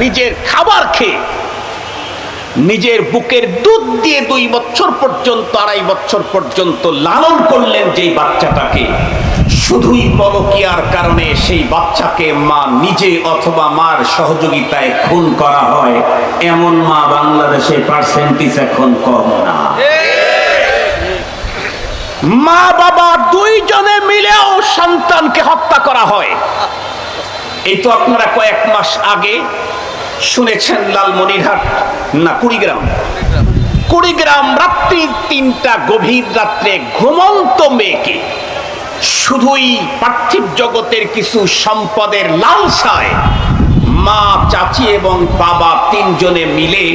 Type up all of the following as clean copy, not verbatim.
নিজের খাবার খেয়ে, নিজের বুকের দুধ দিয়ে 2 বছর পর্যন্ত, 2.5 বছর পর্যন্ত লালন করলেন যেই বাচ্চাটাকে, শুধুই পরকীয়ার কারণে সেই বাচ্চাকে মা নিজে অথবা মার সহযোগিতায় খুন করা হয়, এমন মা বাংলাদেশে পার্সেন্টেজ এখন কম না। মা বাবা 2 জনে মিলেও সন্তানকে হত্যা করা হয়। এই তো আপনারা কয়েক মাস আগে শুনেছেন লালমনিরহাট না কুড়িগ্রাম রাত্রি 3টা গভীর রাত্রে ঘুমন্ত মেয়েকে শুধুই পার্থিব জগতের কিছু সম্পদের লালসায় মা, চাচি এবং বাবা 3 জনে মিলে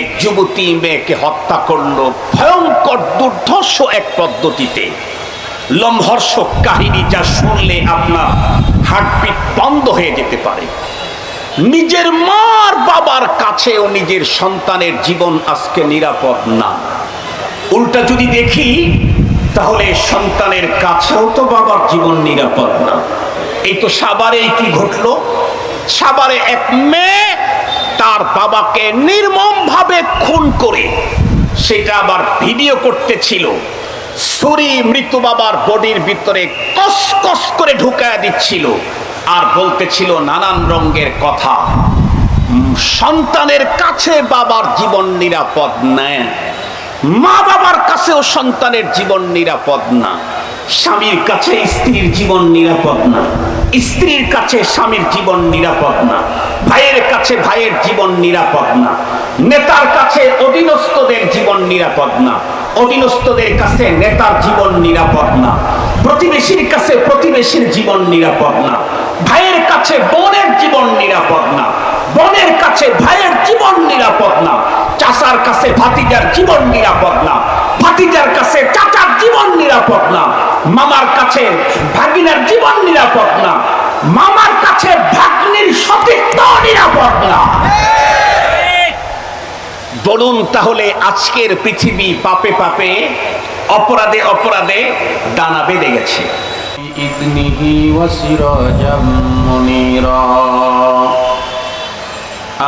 এক যুবতী মেয়েকে হত্যা করলো ভয়ঙ্কর দুর্ধর্ষ এক পদ্ধতিতে। লোমহর্ষক কাহিনী, যা শুনলে আপনার হার্টবিট বন্ধ হয়ে যেতে পারে। নিজের মার বাবার কাছেও নিজের সন্তানের জীবন আজকে নিরাপদ না। উল্টা যদি দেখি তাহলে সন্তানের কাছেও তো বাবার জীবন নিরাপদ না। এই তো সাভারে কি ঘটলো, সাভারে এক মেয়ে তার বাবাকে নির্মমভাবে খুন করে সেটা আবার ভিডিও করতেছিল, ছুরি মৃত বাবার বডির ভিতরে কস কস করে ঢুকায় দিচ্ছিল আর বলতেছিল নানান রঙের কথা। সন্তানের কাছে বাবার জীবন নিরাপদ না, মা বাবার কাছেও সন্তানের জীবন নিরাপদ না, স্বামীর কাছে স্ত্রীর জীবন নিরাপদ না, স্ত্রীর কাছে স্বামীর জীবন নিরাপদ না, ভাইয়ের কাছে ভাইয়ের জীবন নিরাপদ না, নেতার কাছে অধীনস্থদের জীবন নিরাপদ না, অধীনস্থদের কাছে নেতার জীবন নিরাপদ না, প্রতিবেশীর কাছে প্রতিবেশীর জীবন নিরাপদ না, ভাইয়ের কাছে বোনের জীবন নিরাপদ না, বোনের কাছে ভাইয়ের জীবন নিরাপদ না, চাচার কাছে ভাতিজার জীবন নিরাপদ না, ভাতিজার কাছে চাচার জীবন নিরাপদ না, মামার কাছে ভাগিনার জীবন নিরাপদ না, মামার কাছে ভাগ্নির সতীত্ব নিরাপদ না। বলুন তাহলে আজকের পৃথিবী পাপে পাপে, অপরাধে অপরাধে ডানা বেঁধে গেছে। ইদনিহি ওয়াসিরাজাম মুনীরা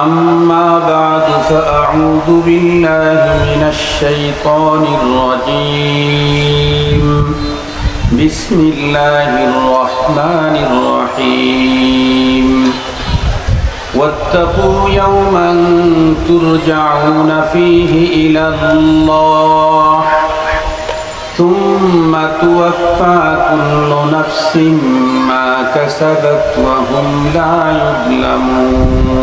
আম্মা বা'দু ফাআউযু বিল্লাহি মিনাশ শাইতানির রাজীম বিসমিল্লাহির রহমানির রহিম واتقوا يوما ترجعون فيه إلى الله ثم توفى كل نفس ما كسبت وهم لا يظلمون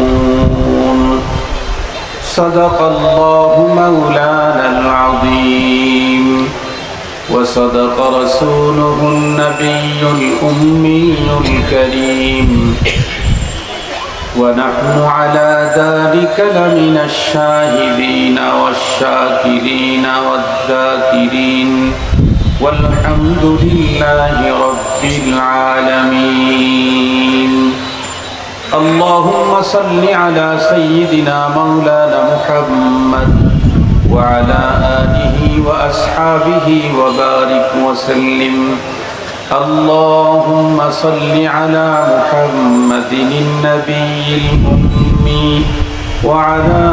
صدق الله مولانا العظيم وصدق رسوله النبي الأمي الكريم ونحن على ذلك لمن الشاهدين والشاكرين والذاكرين والحمد لله رب العالمين اللهم صل على سيدنا مولانا محمد وعلى آله وأصحابه وبارك وسلم اللهم صل على محمد النبي الأمي وعلى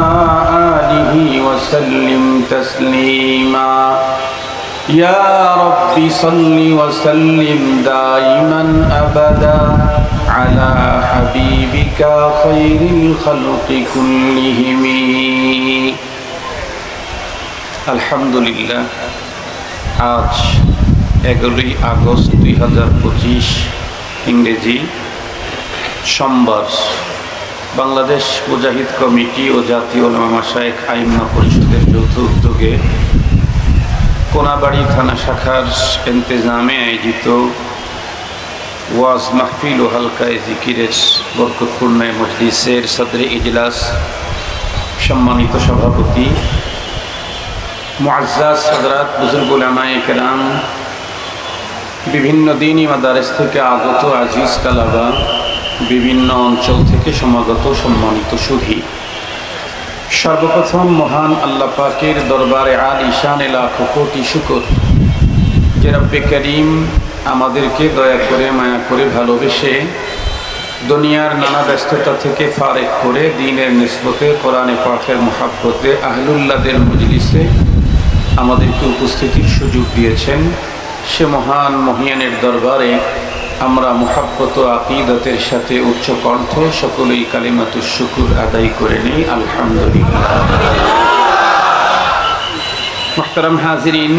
آله وسلم تسليما يا رب صل وسلم دائما أبدا على حبيبك خير الخلق كلهم الحمد لله আজ 11ই আগস্ট 2025 ইংরেজি সোমবার বাংলাদেশ মুজাহিদ কমিটি ও জাতীয় উলামা মাশায়েখ আইম্মা পরিষদের যৌথ উদ্যোগে কোনাবাড়ি থানা শাখার ইন্তেজামে আয়োজিত ওয়াজ মাহফিল ও হালকায়ে জিকিরের বরকতপূর্ণ মজলিসের সদরে ইজলাস সম্মানিত সভাপতি মুআজ্জাজ হযরত বুজুর্গ উলামায়ে কেরাম, বিভিন্ন দিনই মাদারেস থেকে আগত আজিজ তালাবা, বিভিন্ন অঞ্চল থেকে সমাগত সম্মানিত সুধী, সর্বপ্রথম মহান আল্লাহ পাকের দরবারে আলিশানে লাখো কোটি শুকর যে রব্বে করিম আমাদেরকে দয়া করে মায়া করে ভালোবেসে দুনিয়ার নানা ব্যস্ততা থেকে ফারেক করে দ্বীনের নিসবতে কোরআনে পাকের মুহাব্বতে আহলুল্লাহদের মজলিসে আমাদেরকে উপস্থিতির সুযোগ দিয়েছেন। সে মহান মহিয়ানের দরবারে আমরা মুহাব্বত ও আকিদাতের সাথে উচ্চ কণ্ঠে সকলেই কালিমাতুশ শুকুর আদায় করে নেই, আলহামদুলিল্লাহ। মুহতারাম হাজিরিন,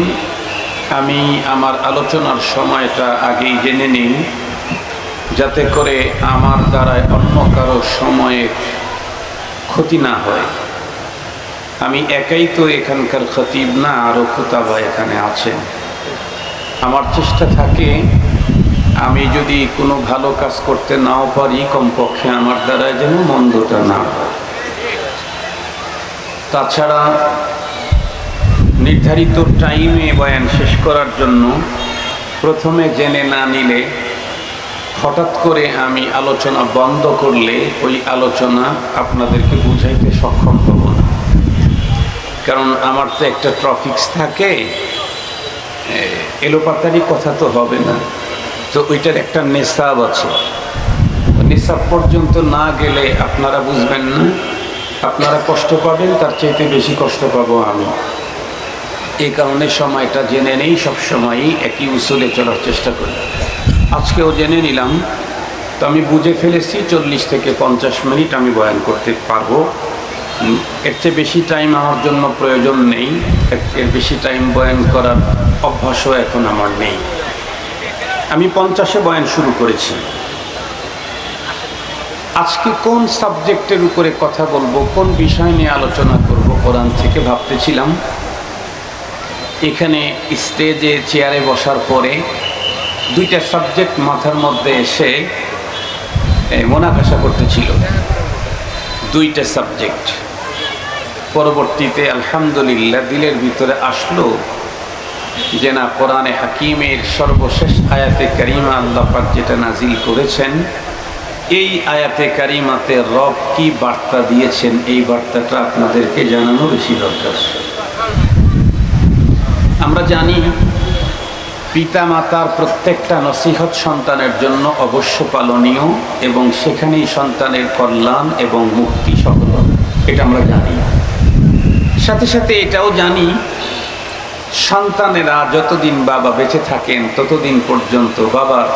আমি আমার আলোচনার সময়টা আগেই জেনে নিই, যাতে করে আমার দ্বারায় অন্য কারো সময়ের ক্ষতি না হয়। আমি একাই তো এখানকার খতিব না, আরও খুতাবা এখানে আছেন। আমার চেষ্টা থাকে আমি যদি কোনো ভালো কাজ করতে নাও পারি, কমপক্ষে আমার দ্বারা যেন মন্দটা না হয়। তাছাড়া নির্ধারিত টাইমে বয়ান শেষ করার জন্য প্রথমে জেনে না নিলে হঠাৎ করে আমি আলোচনা বন্ধ করলে ওই আলোচনা আপনাদেরকে বুঝাইতে সক্ষম হব না। কারণ আমার তো একটা টপিকস থাকে, এলোপাতারি কথা তো হবে না, তো ওইটার একটা নেশাব আছে। নেশাব পর্যন্ত না গেলে আপনারা বুঝবেন না, আপনারা কষ্ট পাবেন, তার চাইতে বেশি কষ্ট পাবো আমি। এই কারণে সময়টা জেনে নেই, সবসময়ই একই উসুলে চলার চেষ্টা করি। আজকেও জেনে নিলাম, তো আমি বুঝে ফেলেছি 40 থেকে 50 মিনিট আমি বয়ান করতে পারবো। এর চেয়ে বেশি টাইম আমার জন্য প্রয়োজন নেই, এর বেশি টাইম বয়ান করার অভ্যাসও এখন আমার নেই। আমি 50-এ বয়ান শুরু করেছি। আজকে কোন সাবজেক্টের উপরে কথা বলবো, কোন বিষয় নিয়ে আলোচনা করব, কোরআন থেকে ভাবতেছিলাম। এখানে স্টেজে চেয়ারে বসার পরে দুইটা সাবজেক্ট মাথার মধ্যে এসে মোনাকাশা করতেছিল, দুইটা সাবজেক্ট। পরবর্তীতে আলহামদুলিল্লাহ দিলের ভিতরে আসলো যে না, কোরআনে হাকিমের সর্বশেষ আয়াতে কারিমা আল্লাহ পাক যেটা নাজিল করেছেন, এই আয়াতে কারিমাতে রব কি বার্তা দিয়েছেন, এই বার্তাটা আপনাদেরকে জানানো বেশি দরকার। আমরা জানি পিতা মাতার প্রত্যেকটা নসিহত সন্তানের জন্য অবশ্য পালনীয়, এবং সেখানেই সন্তানের কল্যাণ এবং মুক্তি সফল হবে, এটা আমরা জানি। সাথে সাথে এটাও জানি সন্তানেরা যতদিন বাবা বেঁচে থাকেন ততদিন পর্যন্ত বাবার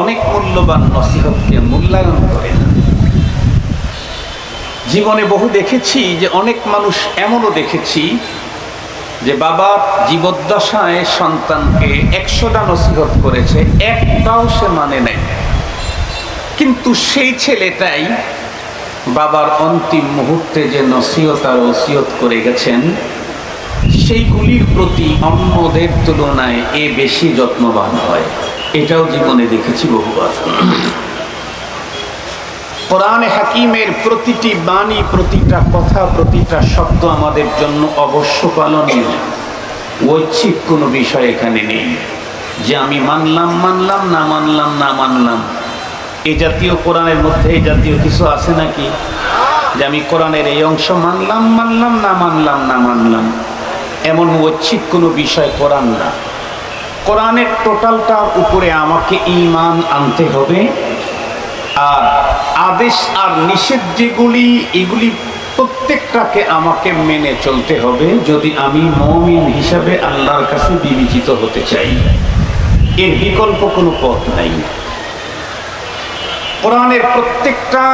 অনেক মূল্যবান নসিহতকে মূল্যায়ন করে না। জীবনে বহু দেখেছি যে অনেক মানুষ এমনও দেখেছি যে বাবা জীবদ্দশায় সন্তানকে 100টা নসিহত করেছে, একটাও সে মানে নেই, কিন্তু সেই ছেলেটাই বাবার অন্তিম মুহূর্তে যে নসিহত আর ওসিয়ত করে গেছেন, সেইগুলির প্রতি অন্যদের তুলনায় এ বেশি যত্নবান হয়। এটাও জীবনে দেখেছি বহুবার। কোরআনে হাকিমের প্রতিটি বাণী, প্রতিটা কথা, প্রতিটা শব্দ আমাদের জন্য অবশ্য পালনীয়। ঐচ্ছিক কোনো বিষয় এখানে নেই যে আমি মানলাম মানলাম, না মানলাম না মানলাম। এই জাতীয় কোরআনের মধ্যে এই জাতীয় কিছু আছে নাকি যে আমি কোরআনের এই অংশ মানলাম মানলাম, না মানলাম না মানলাম? এমন ঐচ্ছিক কোনো বিষয় কোরআন না। কোরআনের টোটালটার উপরে আমাকে ঈমান আনতে হবে, আর আদেশ আর নিষেধ যেগুলি, এগুলি প্রত্যেকটাকে আমাকে মেনে চলতে হবে যদি আমি মুমিন হিসাবে আল্লাহর কাছে বিবেচিত হতে চাই। এর বিকল্প কোনো পথ নাই। কোরআনের প্রত্যেকটা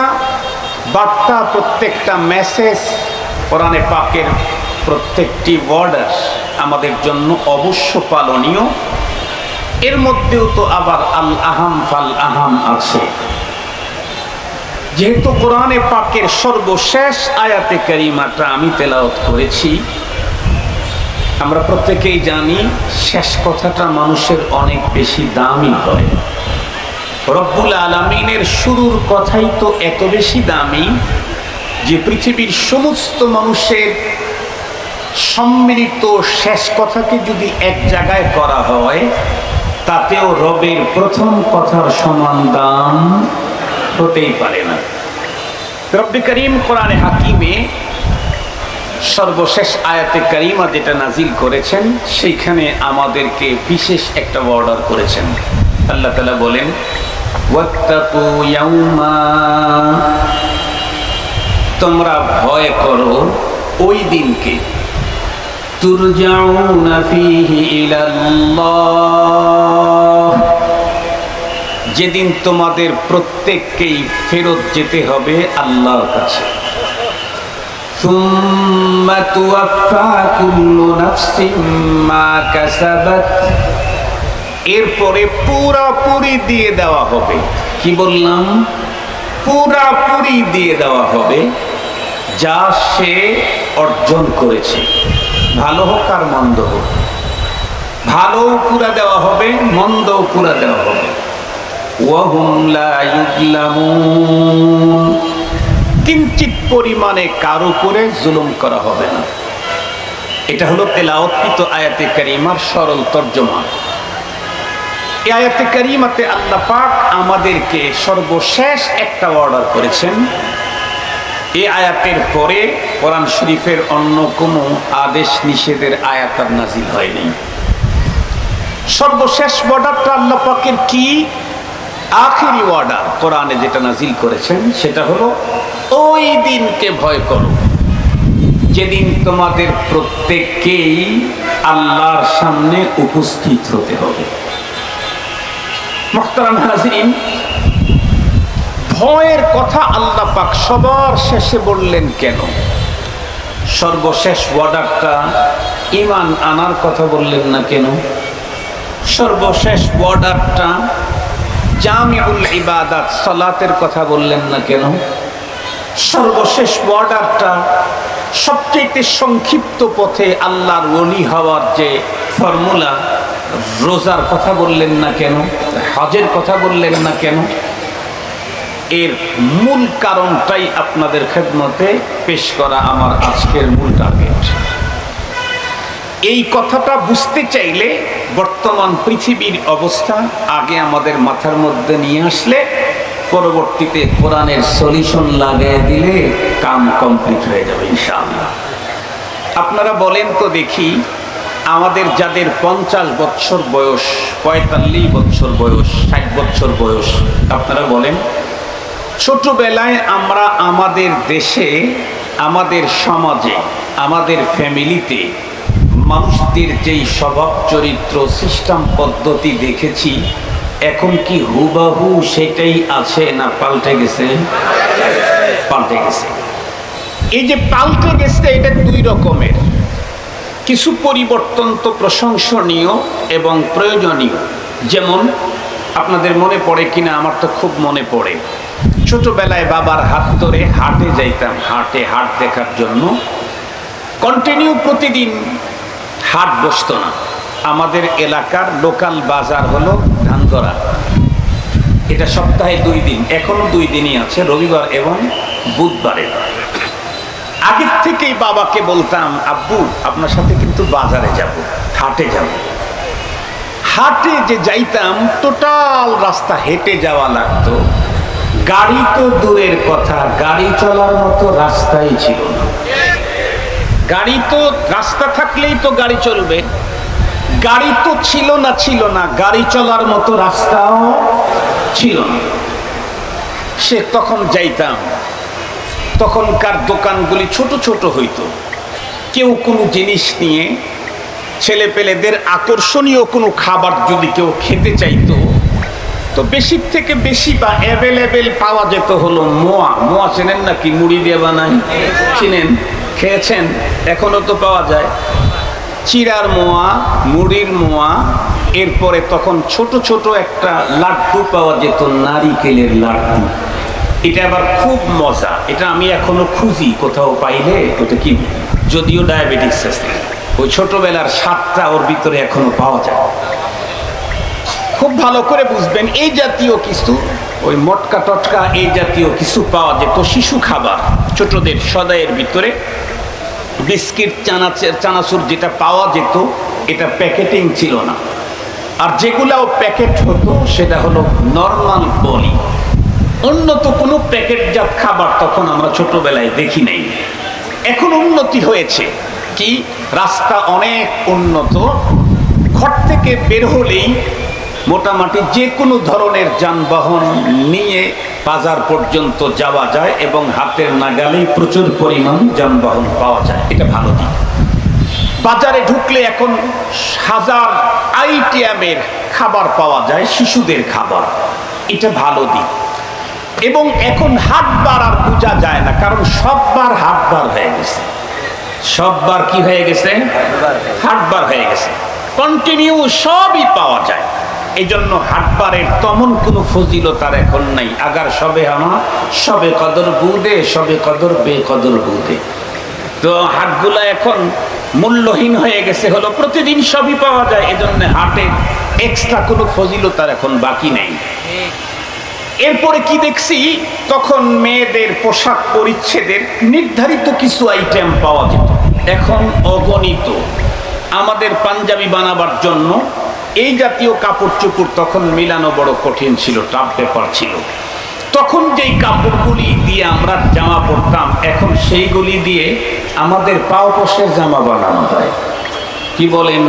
বার্তা, প্রত্যেকটা মেসেজ, কোরআনে পাকের প্রত্যেকটি ওয়ার্ডার আমাদের জন্য অবশ্য পালনীয়। এর মধ্যেও তো আবার আল আহাম ফাল আহাম আছে। যেহেতু কোরআনে পাকের সর্বশেষ আয়াতে কারিমাটা আমি তেলাওয়াত করেছি, আমরা প্রত্যেকেই জানি শেষ কথাটা মানুষের অনেক বেশি দামি হয়। রব্বুল আলামিনের শুরুর কথাই তো এত বেশি দামি যে পৃথিবীর সমস্ত মানুষের সম্মিলিত শেষ কথাকে যদি এক জায়গায় করা হয়, তাতেও রবের প্রথম কথার সমান দাম হতেই পারে না। রব্বে করিম কোরআনে হাকিমে সর্বশেষ আয়াতে কারিমা যেটা নাজিল করেছেন, সেইখানে আমাদেরকে বিশেষ একটা অর্ডার করেছেন। আল্লাহ তাআলা বলেন, ওয়াত্তাকু ইয়াউমা, তোমরা ভয় করো ওই দিনকে, তুরজাউনা ফীহি ইলাল্লাহ, যেদিন তোমাদের প্রত্যেককেই ফেরত যেতে হবে আল্লাহর কাছে। সুম্মা তুওয়াফফা কুল্লু নাফসিম মা কাসাবাত, এরপরে পুরাপুরি দিয়ে দেওয়া হবে। কি বললাম? পুরাপুরি দিয়ে দেওয়া হবে যা সে অর্জন করেছে, ভালো হোক আর মন্দ হোক। ভালোও পুরা দেওয়া হবে, মন্দও পুরা দেওয়া হবে। ওয়াহুম লা ইউযলামুন, কিঞ্চিত পরিমাণে কারো উপরে জুলুম করা হবে না। এটা হলো তেলাওয়াতকৃত আয়াতে কারিমার সরল তর্জমা। এই আয়াতে কারিমাতে আল্লাহ পাক আমাদেরকে সর্বশেষ একটা অর্ডার করেছেন। এই আয়াতের পরে কোরআন শরীফের অন্য কোনো আদেশ নিষেধের আয়াত আর নাজিল হয়নি। সর্বশেষ অর্ডারটা আল্লাহ পাকের কি? আখিরি অর্ডার কোরআনে যেটা নাজিল করেছেন সেটা হলো ওই দিনকে ভয় করো যেদিন তোমাদের প্রত্যেককেই আল্লাহর সামনে উপস্থিত হতে হবে। মুহতারাম হাজিরিন, ভয়ের কথা আল্লাহ পাক সবার শেষে বললেন কেন? সর্বশেষ অর্ডারটা ঈমান আনার কথা বললেন না কেন? সর্বশেষ অর্ডারটা জামিউল ইবাদাত সালাতের কথা বললেন না কেন? সর্বশেষ অর্ডারটা সবচেয়ে সংক্ষিপ্ত পথে আল্লাহর ওলি হওয়ার যে ফর্মুলা, রোজার কথা বললেন না কেন? হজের কথা বললেন না কেন? এর মূল কারণটাই আপনাদের খেদমতে পেশ করা আমার আজকের মূল টার্গেট। এই কথাটা বুঝতে চাইলে বর্তমান পৃথিবীর অবস্থা আগে আমাদের মাথার মধ্যে নিয়ে আসলে পরবর্তীতে কোরআনের সলিউশন লাগিয়ে দিলে কাম কমপ্লিট হয়ে যাবে ইনশাআল্লাহ। আপনারা বলেন তো দেখি, আমাদের যাদের 50 বছর বয়স, 45 বছর বয়স, 60 বছর বয়স, আপনারা বলেন ছোটবেলায় আমরা আমাদের দেশে, আমাদের সমাজে, আমাদের ফ্যামিলিতে মানুষদের যেই স্বভাব চরিত্র সিস্টেম পদ্ধতি দেখেছি, এখন কি হুবাহু সেটাই আছে না পাল্টে গেছে? পাল্টে গেছে। এই যে পাল্টে গেছে, এটা দুই রকমের। কিছু পরিবর্তন তো প্রশংসনীয় এবং প্রয়োজনীয়। যেমন আপনাদের মনে পড়ে কিনা, আমার তো খুব মনে পড়ে, ছোটবেলায় বাবার হাত ধরে হাটে যাইতাম, হাট দেখার জন্য। কন্টিনিউ প্রতিদিন হাট বসতো না। আমাদের এলাকার লোকাল বাজার হলো ধানগড়া। এটা সপ্তাহে 2 দিন, এখনো 2 দিনই আছে, রবিবার এবং বুধবারে। আগের থেকেই বাবাকে বলতাম, আব্বু আপনার সাথে কিন্তু বাজারে যাব, হাটে যাব। হাটে যে যাইতাম, টোটাল রাস্তা হেঁটে যাওয়া লাগতো। গাড়ি তো দূরের কথা, গাড়ি চলার মতো রাস্তাই ছিল না। গাড়ি তো রাস্তা থাকলেই তো গাড়ি চলবে, গাড়ি তো ছিল না, গাড়ি চলার মতো রাস্তাও ছিল না। সে তখন যাইতাম, তখনকার দোকানগুলি ছোট ছোট হইতো। কেউ কোনো জিনিস নিয়ে, ছেলেপেলেদের আকর্ষণীয় কোনো খাবার যদি কেউ খেতে চাইতো, তো বেশির থেকে বেশি বা অ্যাভেলেবেল পাওয়া যেত হলো মোয়া। মোয়া চেনেন নাকি? মুড়ি দিয়ে বানায়, চিনেন? খেয়েছেন? এখনো তো পাওয়া যায়। চিড়ার মোয়া, মুড়ির মোয়া, এরপরে তখন ছোট ছোট একটা লাড্ডু পাওয়া যেত, নারিকেলের লাড্ডু। এটা আবার খুব মজা, এটা আমি এখনো খুঁজি, কোথাও পাইলে ওটা কিনি। যদিও ডায়াবেটিস আছে, ওই ছোটবেলার স্বাদটা ওর ভিতরে এখনো পাওয়া যায়। খুব ভালো করে বুঝবেন, এই জাতীয় কিছু, ওই মটকা টটকা এই জাতীয় কিছু পাওয়া যেত, শিশু খাবার ছোটদের সদাইয়ের ভিতরে। বিস্কিট, চানাচুর যেটা পাওয়া যেত, এটা প্যাকেটিং ছিল না। আর যেগুলাও প্যাকেট হতো সেটা হলো নর্মাল বলি। উন্নত কোনো প্যাকেটজাত খাবার তখন আমরা ছোটবেলায় দেখি নাই। এখন উন্নতি হয়েছে কি, রাস্তা অনেক উন্নত। ঘর থেকে বের হলেই মোটামুটি যে কোনো ধরনের যানবাহন নিয়ে বাজার পর্যন্ত যাওয়া যায় এবং হাতের নাগালেই প্রচুর পরিমাণ যানবাহন পাওয়া যায়, এটা ভালো দিক। বাজারে ঢুকলে এখন হাজার আইটেমের খাবার পাওয়া যায়, শিশুদের খাবার, এটা ভালো দিক। এবং এখন হাটবার আর বোঝা যায় না, কারণ সববার হাটবার হয়ে গেছে। সববার কি হয়ে গেছে? হাটবার হয়ে গেছে, কন্টিনিউ সবই পাওয়া যায়। এই জন্য হাটবারের তেমন কোনো ফজিলত আর এখন নাই। আগার সবে আমার সবে কদর বুদে, সবে কদর বেকদর বুদে। তো হাটগুলা এখন মূল্যহীন হয়ে গেছে, হলো প্রতিদিন সবই পাওয়া যায়। এজন্য হাটের এক্সট্রা কোনো ফজিলত আর এখন বাকি নেই। এরপরে কি দেখছি, তখন মেয়েদের পোশাক পরিচ্ছেদের নির্ধারিত কিছু আইটেম পাওয়া যেত, এখন অগণিত। আমাদের পাঞ্জাবি বানাবার জন্য এই জাতীয় কাপড় চোপড় তখন মিলানো বড় কঠিন ছিল, টাফ ব্যাপার ছিল। তখন যেই কাপড়গুলি দিয়ে আমরা জামা পরতাম, এখন সেইগুলি দিয়ে আমাদের পাওপোষের জামা বানানো হয়। কি বলেন?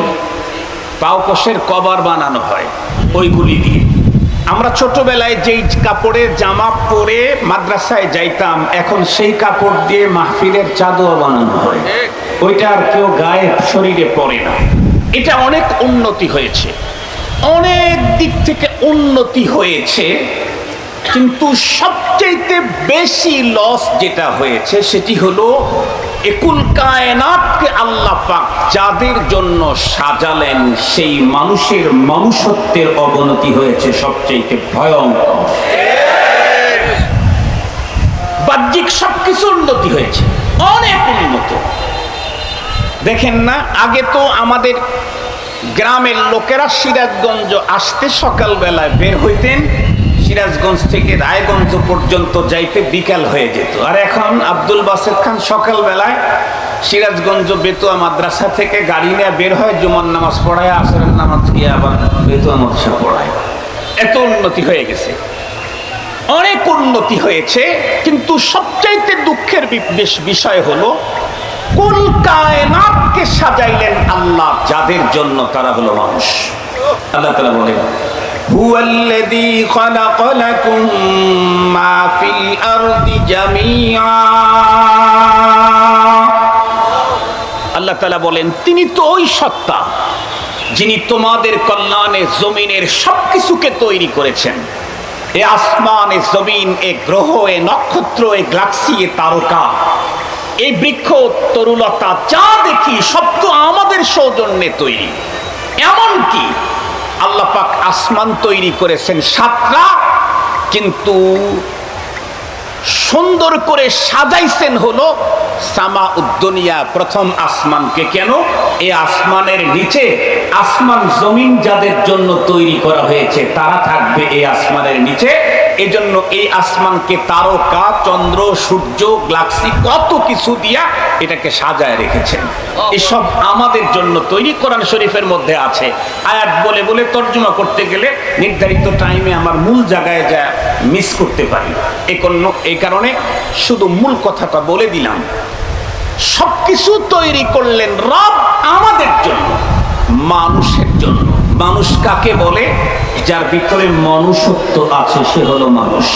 পাওপোষের কভার বানানো হয় ওইগুলি দিয়ে। আমরা ছোটবেলায় যেই কাপড়ের জামা পরে মাদ্রাসায় যাইতাম, এখন সেই কাপড় দিয়ে মাহফিলের চাদর বানানো হয়, ওইটা আর কেউ গায়ে শরীরে পরে না। এটা অনেক উন্নতি হয়েছে, অনেক দিক থেকে উন্নতি হয়েছে, কিন্তু সবচেয়ে বেশি লস যেটা হয়েছে সেটি হলো একুল কায়নাতকে আল্লাহ পাক যাদের জন্য সাজালেন, সেই মানুষের মনুষ্যত্বের অবনতি হয়েছে সবচেয়ে ভয়ঙ্কর। বাহ্যিক সবকিছু উন্নতি হয়েছে, অনেক উন্নত। দেখেন না, আগে তো আমাদের গ্রামের লোকেরা সিরাজগঞ্জ আসতে সকালবেলায় বের হইতেন, সিরাজগঞ্জ থেকে রায়গঞ্জ পর্যন্ত যাইতে বিকাল হয়ে যেত। আর এখন আব্দুল বাসেদ খান সকালবেলায় সিরাজগঞ্জ বেতুয়া মাদ্রাসা থেকে গাড়ি নিয়ে বের হয়, জুমার নামাজ পড়ায়, আসরের নামাজ গিয়ে আবার বেতুয়া মাদ্রাসা পড়ায়। এত উন্নতি হয়ে গেছে, অনেক উন্নতি হয়েছে। কিন্তু সবচাইতে দুঃখের বিষয় হলো কোন কায়নাতকে সাজাইলেন আল্লাহ যাদের জন্য, তারা হলো মানুষ। আল্লাহ তাআলা বলেন, হুয়াল্লাযী খালাকা লাকুম মা ফিল আরদি জামিআ। আল্লাহ তাআলা বলেন, তিনি তো ওই সত্তা যিনি তোমাদের কল্যাণে জমিনের সবকিছুকে তৈরি করেছেন। এ আসমান, এ জমিন, এ গ্রহ, এ নক্ষত্র, এ গ্যালাক্সি, এ তারকা, এই বৃক্ষ, তরুলতা যা দেখি সব তো আমাদের সৌজন্যে তৈরি। এমনকি আল্লাহ পাক আসমান তৈরি করেছেন সাতটা, কিন্তু সুন্দর করে সাজাইছেন হলো সামা উদ্দুনিয়া, প্রথম আসমানকে। কেন? এই আসমানের নিচে আসমান জমিন যাদের জন্য তৈরি করা হয়েছে তারা থাকবে এই আসমানের নিচে। এজন্য এই আসমানকে তারকা, চন্দ্র, সূর্য, গ্যালাক্সি কত কিছু দিয়া এটাকে সাজায় রেখেছেন। এসব আমাদের জন্য তৈরি। কোরআন শরীফের মধ্যে আছে। আয়াত বলে বলে তর্জমা করতে গেলে নির্ধারিত টাইমে আমার মূল জায়গায় যা মিস করতে পারি, এই কারণে শুধু মূল কথাটা বলে দিলাম। সবকিছু তৈরি করলেন রব আমাদের জন্য, মানুষের জন্য। মানুষ কাকে বলে? যার ভিতরে মনুষ্যত্ব আছে সে হলো মানুষ।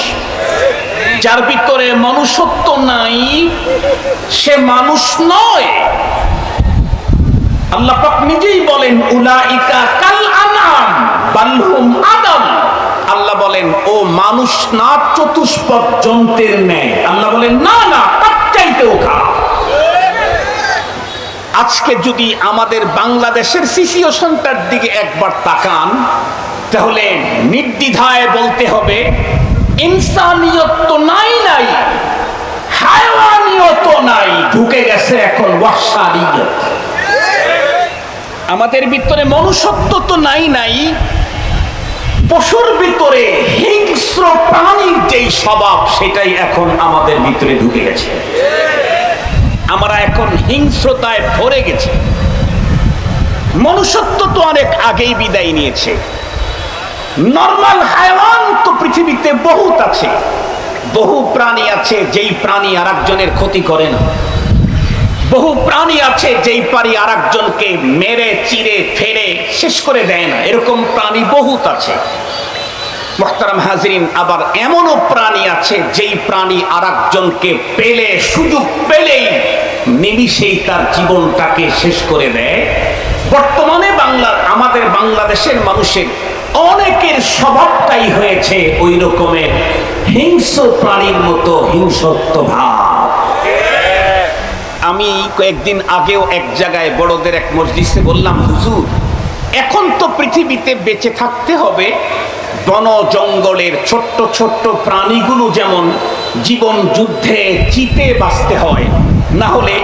যার ভিতরে মনুষ্যত্ব নাই সে মানুষ নয়। আল্লাহ পাক নিজেই বলেন, উলাইকা কাল আনাম বাল হুম আদল। আল্লাহ বলেন, ও মানুষ না, চতুষ্পদ জন্তুর ন্যায়। আল্লাহ বলেন, না না, তার চাইতেও খারাপ। আজকে যদি আমাদের বাংলাদেশের সিচুয়েশনটার দিকে একবার তাকান, তাহলে নির্দ্বিধায় বলতে হবে ইনসানিয়ত তো নাই, হায়ওয়ানিয়ত নাই, ঢুকে গেছে এখন ওয়াহশানিয়ত। আমাদের ভিতরে মনুষ্যত্ব তো নাই, পশুর ভিতরে হিংস্র প্রাণীর যেই স্বভাব সেটাই এখন আমাদের ভিতরে ঢুকে গেছে। আমরা এখন হিংস্রতায় ভরে গেছি। মনুষ্যত্ব তো অনেক আগেই বিদায় নিয়েছে। নরমাল হায়াওয়ান তো পৃথিবীতে বহুত আছে, বহু প্রাণী আছে যেই প্রাণী আর একজনের ক্ষতি করে না। বহু প্রাণী আছে যেই প্রাণী আর একজনকে মেরে চিরে ফেলে শেষ করে দেয় না, এরকম প্রাণী বহুত আছে। মুহতারাম হাজরিন, আবার এমনও প্রাণী আছে যেই প্রাণী আর একজনকে পেলে, সুযোগ পেলেই নিমিষেই তার জীবনটাকে শেষ করে দেয়। বর্তমানে আমাদের বাংলাদেশের মানুষের অনেকের স্বভাবটাই হয়েছে ওই রকমের হিংস্র প্রাণীর মতো হিংস্রত্ব ভাব। আমি কয়েকদিন আগেও এক জায়গায় বড়দের এক মজলিসে বললাম, হুজুর, এখন তো পৃথিবীতে বেঁচে থাকতে হবে, বন জঙ্গলের ছোট্ট ছোট্ট প্রাণীগুলো যেমন জীবন যুদ্ধে জিতে বাঁচতে হয়, না হলে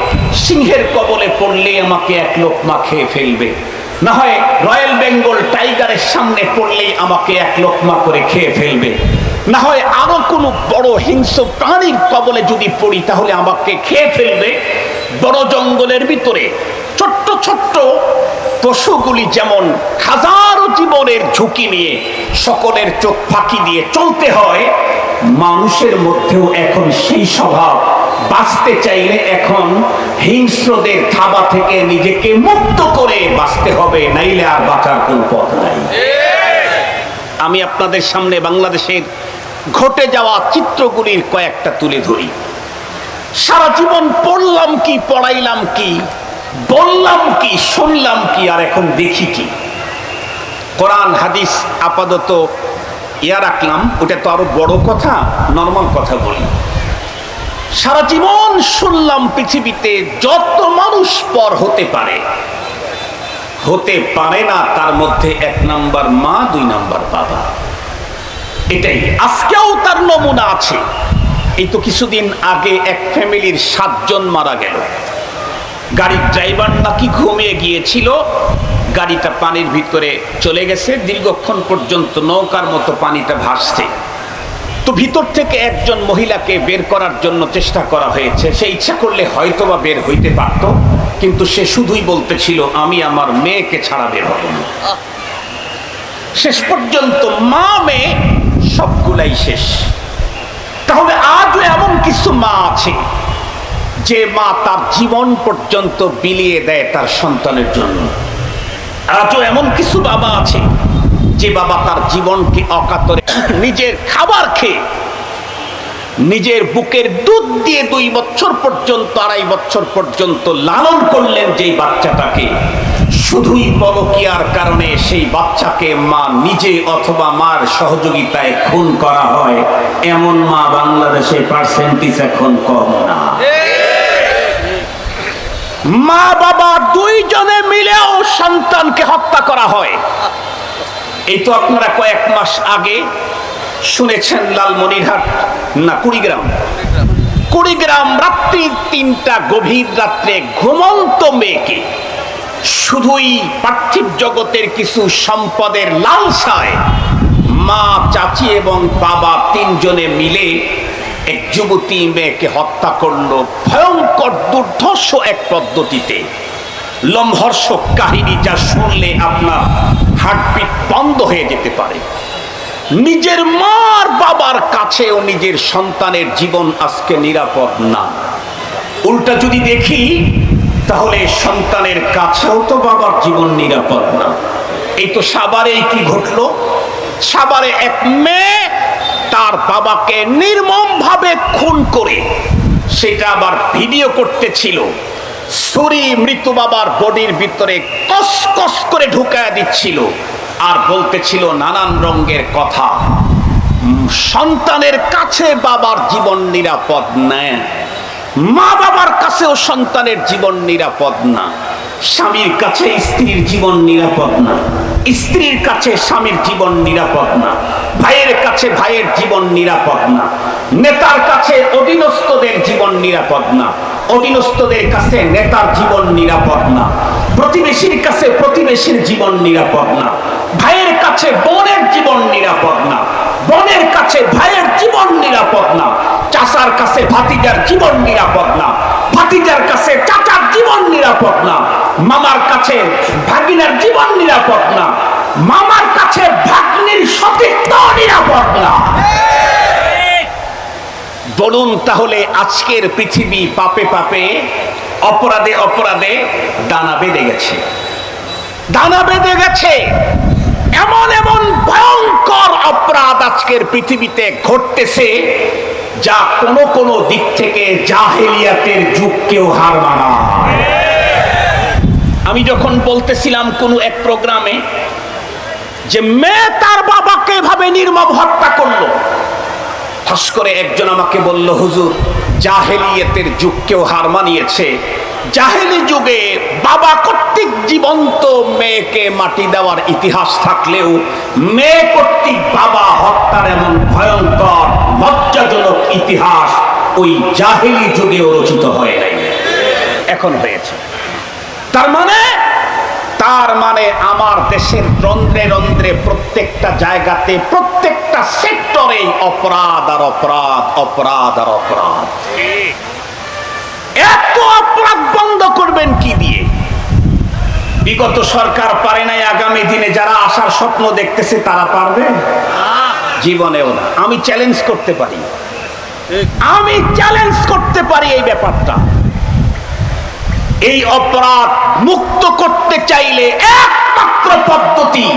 সিংহের কবলে পড়লে আমাকে এক লোকমা খেয়ে ফেলবে, না হয় রয়্যাল বেঙ্গল টাইগারের সামনে পড়লেই আমাকে এক লোকমা করে খেয়ে ফেলবে, না হয় আরো কোনো বড় হিংস্র প্রাণীর কবলে যদি পড়ি তাহলে আমাকে খেয়ে ফেলবে। বড় জঙ্গলের ভিতরে ছোট্ট ছোট্ট পশুগুলি যেমন হাজারো জীবনের ঝুঁকি নিয়ে সকলের চোখ ফাঁকি দিয়ে চলতে হয়, মানুষের মধ্যেও এখন সেই স্বভাব। বাঁচতে চাইলে এখন হিংস্রদের থাবা থেকে নিজেকে মুক্ত করে বাঁচতে হবে, নাইলে আর বাঁচার কোনো পথ নাই। আমি আপনাদের সামনে বাংলাদেশের ঘটে যাওয়া চিত্রগুলির কয়েকটা তুলে ধরি। সারা জীবন পড়লাম কি, পড়াইলাম কি, বললাম কি, শুনলাম কি, আর এখন দেখি কি। কোরআন হাদিস আপাতত ইয়া রাখলাম, ওটা তো আরো বড় কথা, নর্মাল কথা বলি। সারা জীবন শুনলাম পৃথিবীতে যত মানুষ পর হতে পারে না, তার মধ্যে 1 নাম্বার মা, 2 নাম্বার বাবা। এটাই আজকেও তার নমুনা আছে। এই তো কিছুদিন আগে এক ফ্যামিলির 7 জন মারা গেল। গাড়ির ড্রাইভার নাকি ঘুমিয়ে গিয়েছিল, গাড়িটা পানির ভিতরে চলে গেছে, দীর্ঘক্ষণ পর্যন্ত নৌকার মতো পানিটা ভাসছে। তো ভিতর থেকে একজন মহিলাকে বের করার জন্য চেষ্টা করা হয়েছে। সে ইচ্ছা করলে হয়তোবা বের হইতে পারত, কিন্তু সে শুধুই বলতেছিল, আমি আমার মেয়েকে ছাড়া বের হব না। শেষ পর্যন্ত মা মেয়ে সবগুলাই শেষ। তাহলে আজও এমন কিছু মা আছে যে মা তার জীবন পর্যন্ত বিলিয়ে দেয় তার সন্তানের জন্য। আজও এমন কিছু বাবা আছে যে বাবা তার জীবনকে অকাতরে নিজের খাবার খেয়ে, নিজের বুকের দুধ দিয়ে 2 বছর পর্যন্ত, 2.5 বছর পর্যন্ত লালন করলেন যেই বাচ্চাটাকে। শুধুই পরকীয়ার কারণে সেই বাচ্চাকে মা নিজে অথবা মার সহযোগিতায় খুন করা হয়, এমন মা বাংলাদেশে পার্সেন্টেজ এখন কম না। মা বাবা 2 জনে মিলেও সন্তানকে হত্যা করা হয়। এই তো আপনারা কয়েক মাস আগে শুনেছেন লালমনিরহাট না কুড়িগ্রাম রাত্রি 3টা গভীর রাত্রে ঘুমন্ত মেয়েকে শুধুই পার্থিব জগতের কিছু সম্পদের লালসায় মা, চাচি এবং বাবা 3 জনে মিলে এক যুবতী মেয়েকে হত্যা করলো ভয়ঙ্কর দুর্ধর্ষ এক পদ্ধতিতে। লোমহর্ষক কাহিনী, যা শুনলে আপনার হার্টবিট বন্ধ হয়ে যেতে পারে। নিজের মার বাবার কাছেও নিজের সন্তানের জীবন আজকে নিরাপদ না। উল্টা যদি দেখি তাহলে সন্তানের কাছেও তো বাবার জীবন নিরাপদ না। এই তো সাভারে কি ঘটলো? সাভারে এক মেয়ে তার বাবাকে নির্মমভাবে খুন করে সেটা আবার ভিডিও করতেছিল। ছুরি মৃত বাবার বডির ভিতরে কস কস করে ঢুকায় দিচ্ছিল আর বলতেছিল নানান রঙের কথা। সন্তানের কাছে বাবার জীবন নিরাপদ না, মা বাবার কাছেও সন্তানের জীবন নিরাপদ না, স্বামীর কাছে স্ত্রীর জীবন নিরাপদ না, স্ত্রীর কাছে স্বামীর জীবন নিরাপদ না, ভাইয়ের কাছে ভাইয়ের জীবন নিরাপদ না, নেতার কাছে অধীনস্থদের জীবন নিরাপদ না, অধীনস্থদের কাছে নেতার জীবন নিরাপদ না, প্রতিবেশীর কাছে প্রতিবেশীর জীবন নিরাপদ না, ভাইয়ের কাছে বোনের জীবন নিরাপদ না, বোনের কাছে ভাইয়ের জীবন নিরাপদ না, চাচার কাছে ভাতিজার জীবন নিরাপদ না, ভাতিজার কাছে চাচার জীবন নিরাপদ না, মামার কাছে ভাগিনার জীবন নিরাপদ না, মামার কাছে ভাগ্নির সতীত্ব নিরাপদ না। বলুন তাহলে আজকের পৃথিবী পাপে পাপে অপরাধে অপরাধে ডানা বেঁধে গেছে, ডানা বেঁধে গেছে। এমন এমন ভয়ঙ্কর অপরাধ আজকের পৃথিবীতে ঘটতেছে যা কোনো কোনো দিক থেকে জাহেলিয়াতের যুগকেও হার মানায়। আমি যখন বলতেছিলাম কোনো এক প্রোগ্রামে যে মেয়ে তার বাবাকে এভাবে নির্মম হত্যা করলো, হঠাৎ করে একজন আমাকে বলল, হুজুর জাহেলিয়াতের যুগকেও হার মানিয়েছে। জাহেলি যুগে বাবা কর্তৃক জীবন্ত মেয়েকে মাটি দেওয়ার ইতিহাস থাকলেও মেয়ে কর্তৃক বাবা হত্যার এমন ভয়ঙ্কর লজ্জাজনক ইতিহাস ওই জাহেলি যুগেও রচিত হয় নাই, এখন হয়েছে। তার মানে আমার দেশের রন্ধ্রে রন্ধ্রে প্রত্যেকটা জায়গাতে প্রত্যেকটা সেক্টরে অপরাধ আর অপরাধ, অপরাধ আর অপরাধ। এত অপরাধ বন্ধ করবেন কি দিয়ে? বিগত সরকার পারে নাই, আগামী দিনে যারা আসার স্বপ্ন দেখতেছে তারা পারবে? জীবনেও না। আমি চ্যালেঞ্জ করতে পারি, আমি চ্যালেঞ্জ করতে পারি এই ব্যাপারটা। এই অপরাধ মুক্ত করতে চাইলে একমাত্র পদ্ধতি,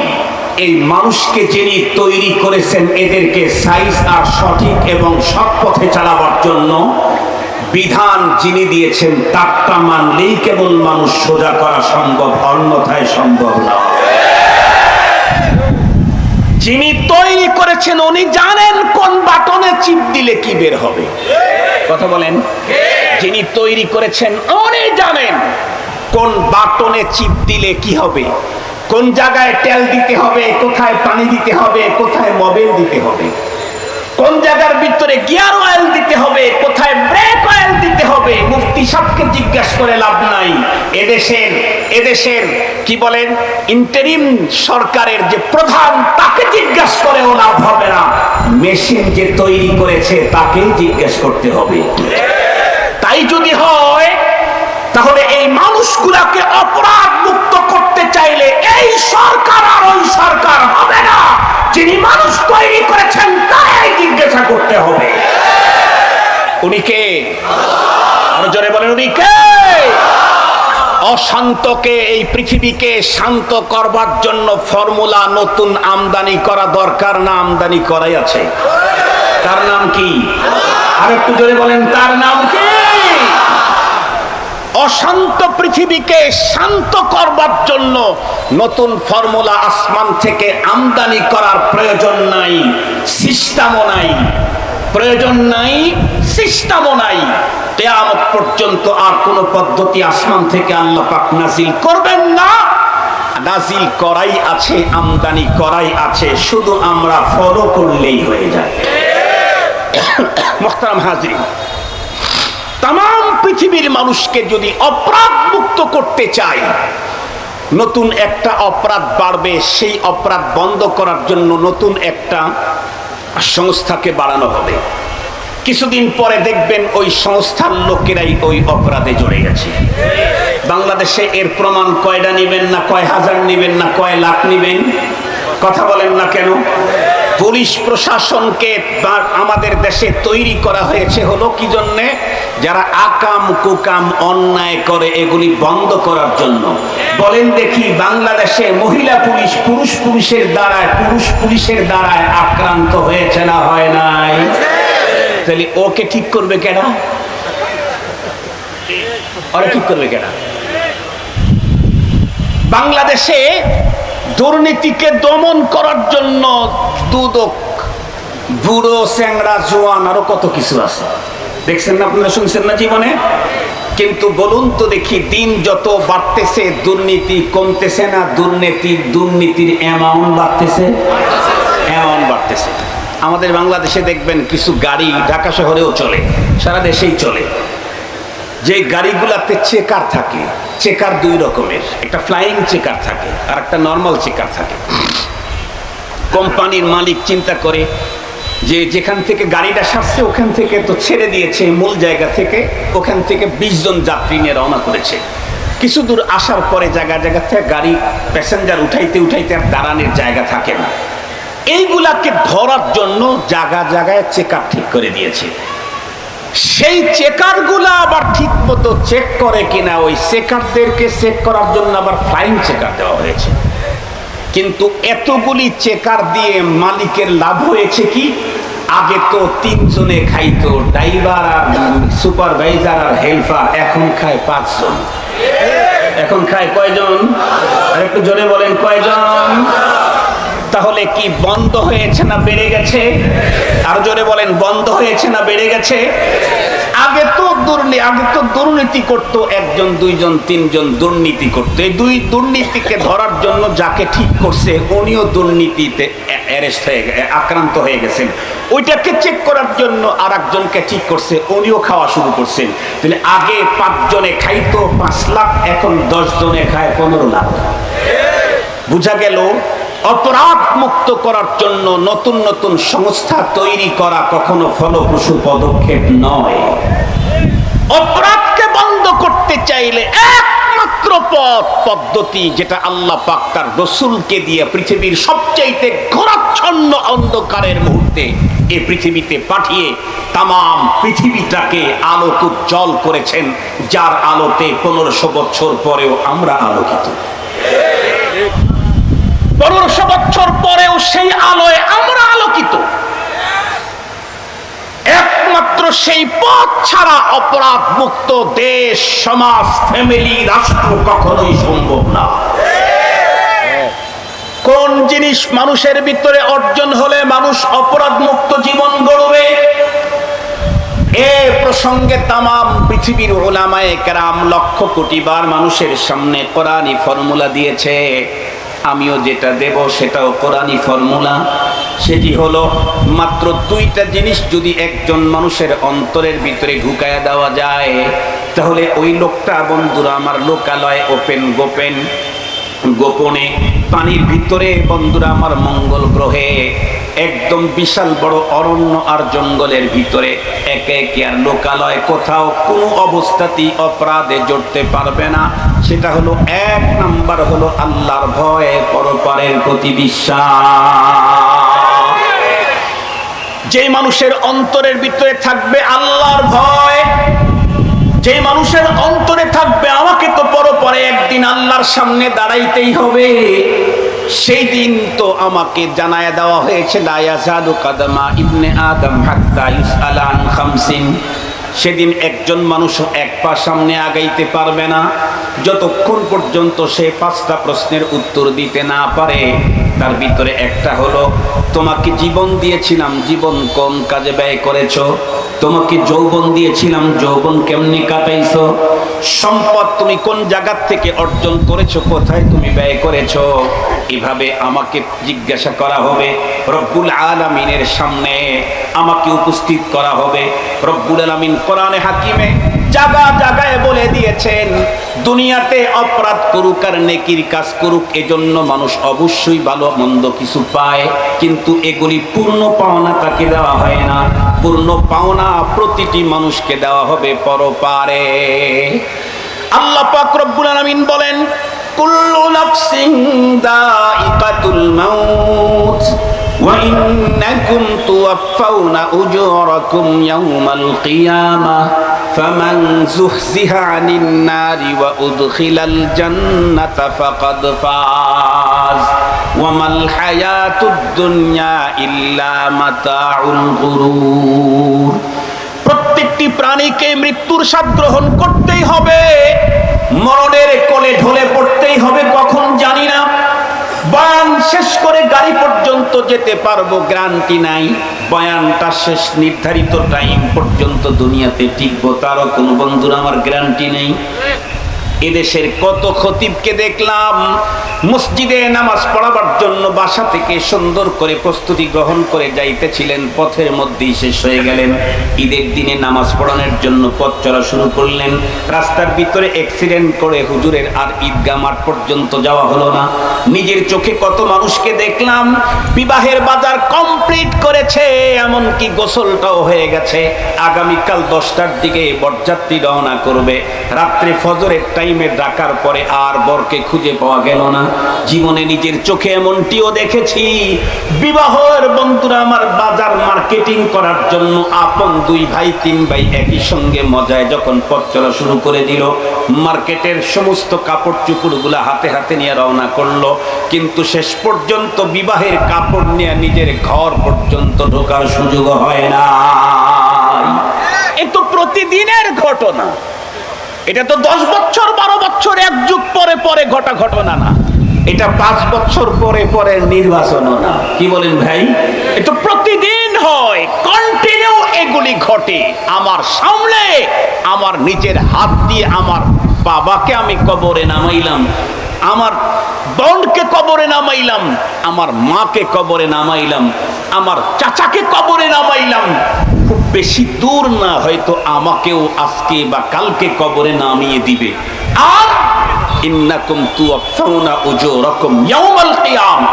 এই মানুষকে যিনি তৈরি করেছেন এদেরকে সাইজ আর সঠিক এবং সৎ পথে চালাবার জন্য বিধান যিনি দিয়েছেন তারটা মানলেই কেবল মানুষ সোজা করা সম্ভব, অন্যথায় সম্ভব না। যিনি তৈরি করেছেন উনি জানেন কোন বাটনে চিপ দিলে কি বের হবে। কথা বলেন। যিনি তৈরি করেছেন উনি জানেন কোন বাটনে চিপ দিলে কি হবে, কোন জায়গায় তেল দিতে হবে, কোথায় পানি দিতে হবে, কোথায় মোবিল দিতে হবে, কোন জায়গার ভিতরে গিয়ার অয়েল দিতে হবে, কোথায় ব্রেক অয়েল দিতে হবে। মুফতি সাহেবকে জিজ্ঞাসা করে লাভ নাই। এদেশের কি বলেন ইন্টারিম সরকারের যে প্রধান, তাকে জিজ্ঞাসা করেও লাভ হবে না। মেশিন যে তৈরি করেছে তাকেই জিজ্ঞাসা করতে হবে। তাই যদি হয় তাহলে এই মানুষগুলাকে অপরাধ মুক্ত করতে চাইলে এই সরকার আর ওই সরকার হবে না, যিনি মানুষ তৈরি করেছেন তাই জিজ্ঞাসা করতে হবে। উনি কে? আরো জোরে বলেন, উনি কে? অশান্তকে, এই পৃথিবীকে শান্ত করবার জন্য ফর্মুলা নতুন আমদানি করা দরকার না? আমদানি করাই আছে। তার নাম কি? আর একটু জোরে বলেন, তার নাম কি? অশান্ত পৃথিবীকে শান্ত করবার জন্য নতুন ফর্মুলা আসমান থেকে আমদানি করার প্রয়োজন নাই, সিস্টেমও নাই। প্রয়োজন নাই, সিস্টেমও নাই। কিয়ামত পর্যন্ত আর কোন পদ্ধতি আসমান থেকে আল্লাহ পাক নাজিল করবেন না। নাজিল করাই আছে, আমদানি করাই আছে, শুধু আমরা ফলো করলেই হয়ে যায়। মুহতারাম হাজিরিন, তাম পৃথিবীর মানুষকে যদি অপরাধ মুক্ত করতে চাই, নতুন একটা অপরাধ বাড়বে। সেই অপরাধ বন্ধ করার জন্য নতুন একটা সংস্থাকে বাড়ানো হবে। কিছুদিন পরে দেখবেন ওই সংস্থার লোকেরাই ওই অপরাধে জড়ে গেছে। বাংলাদেশে এর প্রমাণ কয়টা নিবেন না কয় হাজার নিবেন না কয় লাখ নিবেন? কথা বলেন না কেন? পুলিশ প্রশাসনকে আমাদের দেশে তৈরি করা হয়েছে হলো কি জন্যে? যারা আকাম কুকাম অন্যায় করে এগুলি বন্ধ করার জন্য। বলেন দেখি, বাংলাদেশে মহিলা পুলিশ পুরুষ পুলিশের দ্বারায় আক্রান্ত হয়েছে না হয় নাই? তাহলে ওকে ঠিক করবে কেনা? ওরা ঠিক করবে কেনা? বাংলাদেশে দুর্নীতিকে দমন করার জন্য দুদক, বুড়ো, চ্যাংড়া, জোয়ান, আরো কত কিছু আছে। দেখছেন না আপনারা, শুনছেন না জীবনে? কিন্তু বলুন তো দেখি, দিন যত বাড়তেছে দুর্নীতি কমতেছে না? দুর্নীতির অ্যামাউন্ট বাড়তেছে, অ্যামাউন্ট বাড়তেছে। আমাদের বাংলাদেশে দেখবেন কিছু গাড়ি ঢাকা শহরেও চলে, সারা দেশেই চলে, যে গাড়িগুলাতে চেকার থাকে। চেকার দুই রকমের, একটা ফ্লাইং চেকার থাকে আর একটা নর্মাল চেকার থাকে। কোম্পানির মালিক চিন্তা করে যে যেখান থেকে গাড়িটা সারছে ওখান থেকে তো ছেড়ে দিয়েছে মূল জায়গা থেকে, ওখান থেকে 20 জন যাত্রী নিয়ে রওনা করেছে। কিছু দূর আসার পরে জায়গা থেকে গাড়ি প্যাসেঞ্জার উঠাইতে আর দাঁড়ানোর জায়গা থাকে না। এইগুলাকে ধরার জন্য জায়গায় চেকার ঠিক করে দিয়েছে। সেই চেকারগুলো আবার ঠিক মতো চেক করে কিনা, ওই চেকারদেরকে চেক করার জন্য আবার ফ্লাইং চেকার দেওয়া হয়েছে। কিন্তু এতগুলি চেকার দিয়ে মালিকের লাভ হয়েছে কি? আগে তো 3 জনে খাইতো, ড্রাইভার আর সুপারভাইজার আর হেল্পার, এখন খায় 5 জন। এখন খায় কয়জন? আর একটু জোরে বলেন, কয়জন? তাহলে কি বন্ধ হয়েছে না বেড়ে গেছে? আর জোরে বলেন, বন্ধ হয়েছে না বেড়ে গেছে? আগে তো দুর্নীতি করতো 1 জন 2 জন 3 জন দুর্নীতি করতো। এই দুর্নীতিকে ধরার জন্য যাকে ঠিক করছে উনিও দুর্নীতিতে আক্রান্ত হয়ে গেছেন। ওইটাকে চেক করার জন্য আর একজনকে ঠিক করছে, উনিও খাওয়া শুরু করছেন। তাহলে আগে 5 জনে খাইতো 5 লাখ, এখন 10 জনে খায় 15 লাখ। বুঝা গেল অপরাধ মুক্ত করার জন্য নতুন নতুন সংস্থা তৈরি করা কখনো ফলপ্রসূ পদক্ষেপ নয়। অপরাধকে বন্ধ করতে চাইলে একমাত্র পদ্ধতি, যেটা আল্লাহ পাক তার রাসূলকে দিয়ে পৃথিবীর সবচাইতে ঘোরাচ্ছন্ন অন্ধকারের মুহূর্তে এই পৃথিবীতে পাঠিয়ে তামাম পৃথিবীটাকে আলোকোজ্জ্বল করেছেন, যার আলোতে 1500 বছর পরেও আমরা আলোকিত। 1500 বছর পরেও সেই আলোয় আমরা আলোকিত। একমাত্র সেই পথ ছাড়া অপরাধ মুক্ত দেশ, সমাজ, ফ্যামিলি, রাষ্ট্র কখনোই সম্ভব না। কোন জিনিস মানুষের ভিতরে অর্জন হলে মানুষ অপরাধ মুক্ত জীবন গড়বে? এ প্রসঙ্গে তামাম পৃথিবীর উলামায়ে কেরাম লক্ষ কোটি বার মানুষের সামনে কোরআনী ফর্মুলা দিয়েছে। আমিও যেটা দেব সেটাও কোরআনী ফর্মুলা। সেটি হলো মাত্র 2টা জিনিস যদি একজন মানুষের অন্তরের ভিতরে ঢুকায়া দেওয়া যায়, তাহলে ওই লোকটা, বন্ধুরা আমার, লোকালয় গোপনে পানির ভিতরে, বন্ধুরা আমার, মঙ্গল গ্রহে একদম বিশাল বড় অরণ্য আর জঙ্গলের ভিতরে একে একে আর লোকালয় কোথাও কোনো অবস্থাতেই অপরাধে জড়তে পারবে না। সেটা হলো 1 নাম্বার হলো আল্লাহর ভয়, পরপারের প্রতি বিশ্বাস। যে মানুষের অন্তরের ভিতরে থাকবে আল্লাহর ভয়, যে মানুষের অন্তরে থাকবে আমাকে তো পরপরে একদিন আল্লাহর সামনে দাঁড়াইতেই হবে, সেই দিন তো আমাকে জানায়া দেওয়া হয়েছে লা ইয়াজালু কাদামা ইবনে আদম হাত্তা ইউসআলা আন খামসিন। সেদিন একজন মানুষ 1 পা সামনে আগাইতে পারবে না যতক্ষণ পর্যন্ত সে 5টা প্রশ্নের উত্তর দিতে না পারে। তার ভিতরে একটা হলো, তোমাকে জীবন দিয়েছিলাম, জীবন কোন কাজে ব্যয় করেছো? তোমাকে যৌবন দিয়েছিলাম, যৌবন কেমনে কাটাইছো? সম্পদ তুমি কোন জায়গা থেকে অর্জন করেছো, কোথায় তুমি ব্যয় করেছো? এভাবে আমাকে জিজ্ঞাসা করা হবে। রব্বুল আলামিনের সামনে আমাকে উপস্থিত করা হবে। রব্বুল আলামিন কোরআনে হাকিমে জায়গায় বলে দিয়েছেন, দুনিয়াতে অপরাধ করুক আর নেকির কাজ করুক, এজন্য মানুষ অবশ্যই ভালো মন্দ কিছু পায়, কিন্তু এগুলি পূর্ণ পাওনা তাকে দেওয়া হয় না। পূর্ণ পাওনা প্রতিটি মানুষকে দেওয়া হবে পরপারে। আল্লাহ পাক রব্বুল আলামিন বলেন, কুল্লু নাফসিন দাইকাতুল মাউত ওয়া ইন্নাকুম তুওয়াফাউনা উজুরাকুম ইয়াওমাল কিয়ামাহ ফামান যুহজিহা আনিন নারি ওয়া উদখিলাল জান্নাতা ফাকাদ ফাজ ওয়া মাল হায়াতুদ দুনিয়া ইল্লা মাতাউল গুরুর। প্রত্যেকটি প্রাণীকে মৃত্যুর স্বাদ গ্রহণ করতেই হবে, মরণের কোলে ঢলে পড়তেই হবে, কখন জানি না। বয়ান শেষ করে গাড়ি পর্যন্ত যেতে পারবো গ্যারান্টি নাই। বয়ানটা শেষ নির্ধারিত টাইম পর্যন্ত দুনিয়াতে টিকবো তারও কোনো, বন্ধুরা আমার, গ্যারান্টি নেই। এদেশের কত খতিবকে দেখলাম মসজিদে নামাজ পড়াবার জন্য বাসা থেকে সুন্দর করে প্রস্তুতি গ্রহণ করে যাইতেছিলেন, পথের মধ্যেই শেষ হয়ে গেলেন। ঈদের দিনে নামাজ পড়ানোর জন্য পথ চলা শুরু করলেন, রাস্তার ভিতরে অ্যাক্সিডেন্ট করে হুজুরের আর ঈদগাহ মাঠ পর্যন্ত যাওয়া হলো না। নিজের চোখে কত মানুষকে দেখলাম বিবাহের বাজার কমপ্লিট করেছে, এমনকি গোসলটাও হয়ে গেছে। আগামীকাল 10টার দিকে বরযাত্রী রওনা করবে, রাত্রে ফজরের টাইম হাকিমের ডাকার পরে আর বরকে খুঁজে পাওয়া গেল না। জীবনে নিজের চোখে এমনটিও দেখেছি, বিবাহের বন্ধুরা আমার বাজার মার্কেটিং করার জন্য আপন 2 ভাই 3 ভাই একই সঙ্গে মজায় যখন পথ চলা শুরু করে দিল, মার্কেটের সমস্ত কাপড় চুপড়গুলা হাতে হাতে নিয়ে রওনা করলো, কিন্তু শেষ পর্যন্ত বিবাহের কাপড় নিয়ে নিজের ঘর পর্যন্ত ঢোকার সুযোগ হয় না। এ তো প্রতিদিনের ঘটনা। এটা তো 10 বছর 12 বছর এক যুগ পরে পরে ঘটা ঘটনা না। এটা 5 বছর পরে পরে নির্বাচনও না। কি বলেন ভাই? এটা প্রতিদিন হয়, কন্টিনিউ এগুলি ঘটে। আমার সামনে আমার নিজের হাত দিয়ে আমার বাবাকে আমি কবরে নামাইলাম, আমার বোনকে কবরে নামাইলাম, আমার মাকে কবরে নামাইলাম, আমার চাচাকে কবরে নামাইলাম। খুব বেশি দূর না, হয়তো আমাকেও আজকে বা কালকে কবরে নামিয়ে দিবে। আর ইন্নাকুম তুওয়াফাউনা উজুরাকুম ইয়াউমাল কিয়ামা,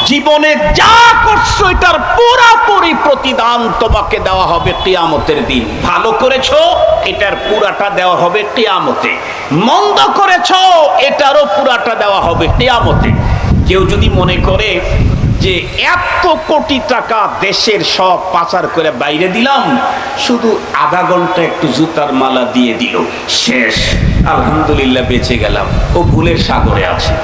জীবনে যা করছো এটার পুরোপুরি প্রতিদান তোমাকে দেওয়া হবে কিয়ামতের দিন। ভালো করেছো এটার পুরাটা দেওয়া হবে কিয়ামতে, মন্দ করেছো এটারও পুরাটা দেওয়া হবে কিয়ামতে। কেউ যদি মনে করে যে এত কোটি টাকা দেশের সব পাচার করে বাইরে দিলাম, শুধু আধা ঘন্টা একটু জুতার মালা দিয়ে দিল, শেষ, আলহামদুলিল্লাহ বেঁচে গেলাম, ও ভুলের সাগরে আছে।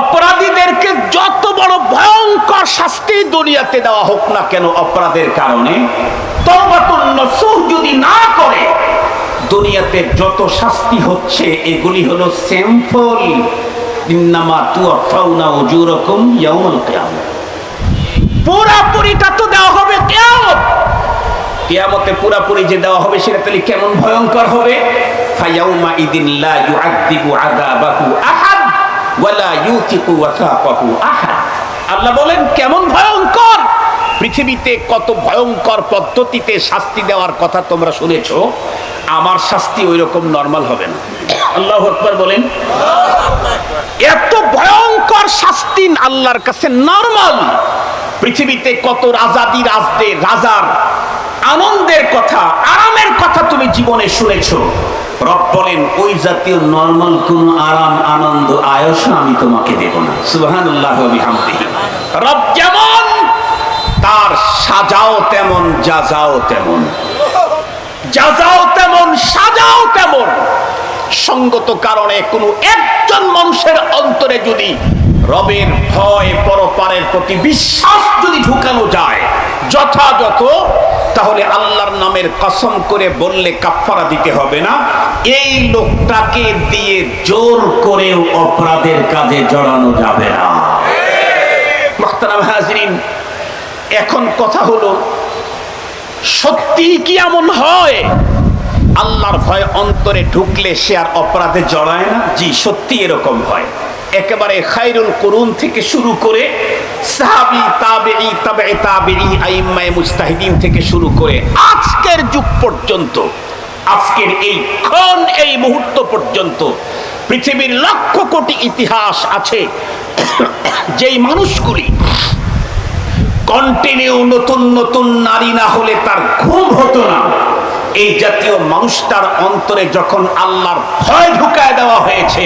অপরাধীদেরকে যত বড় ভয়ঙ্কর শাস্তি দুনিয়াতে দেওয়া হোক না কেন অপরাধের কারণে, তওবাতুন নসুহ যদি না করে, দুনিয়াতে যত শাস্তি হচ্ছে এগুলি হলো সিম্পল। ইন্নামা তুওয়াফাউনা উজুরাকুম ইয়াউমাল কিয়ামা, পুরাপুরিটা তো দেওয়া হবে কিয়ামত। কিয়ামতে পুরাপুরি যে দেওয়া হবে সেটা তাহলে কেমন ভয়ঙ্কর হবে। ফায়াউমা ইদিন লা ইউআযযিবু আযাবাহু আহাদ ওয়ালা ইউতিকু ওয়াসাকাহু আহাদ। আল্লাহ বলেন কেমন ভয়ঙ্কর। পৃথিবীতে কত ভয়ঙ্কর পদ্ধতিতে শাস্তি দেওয়ার কথা তোমরা শুনেছো, আমার শাস্তি ওই রকম নরমাল হবে না। আল্লাহু আকবার বলেন। এত ভয়ঙ্কর শাস্তি আল্লাহর কাছে নরমাল। পৃথিবীতে কত রাজাদি রাজদের রাজার আনন্দের কথা, আরামের কথা তুমি জীবনে শুনেছো। রব বলেন ওই জাতীয় নরমাল কোন আরাম আনন্দ আয়স আমি তোমাকে দেব না। সুবহানাল্লাহ ওয়া বিহামদিহি। রব যেমন তার সাজাও তেমন, জাযাও তেমন, জাযাও তেমন, সাজাও তেমন। সঙ্গত কারণে কোনো একজন মানুষের অন্তরে যদি রবের ভয়, পরপারের প্রতি বিশ্বাস যদি ঢুকানো যায় যথাযথ, তাহলে আল্লাহর নামের কসম করে বললে কাফারা দিতে হবে না, এই লোকটাকে দিয়ে জোর করেও অপরাধের কাজে জড়ানো যাবে না। মুহতারাম হাজিরিন, এখন কথা হলো, সত্যি কি এমন হয় আল্লাহর ভয় অন্তরে ঢুকলে সে আর অপরাধে জড়ায় না? জি, সত্যি এরকম হয়। একেবারে খায়রুল কুরুন থেকে শুরু করে সাহাবী, তাবেঈ, তাবেঈ তাবেঈ, আইম্মায়ে মুজতাহিদিন থেকে শুরু করে আজকের যুগ পর্যন্ত, আজকের এই ক্ষণ, এই মুহূর্ত পর্যন্ত পৃথিবীর লক্ষ কোটি ইতিহাস আছে যেই মানুষগুলি কন্টিনিউ নতুন নতুন নারী না হলে তার ঘুম হতো না, এই জাতীয় মানুষটার অন্তরে যখন আল্লাহর ভয় ঢুকায় দেওয়া হয়েছে,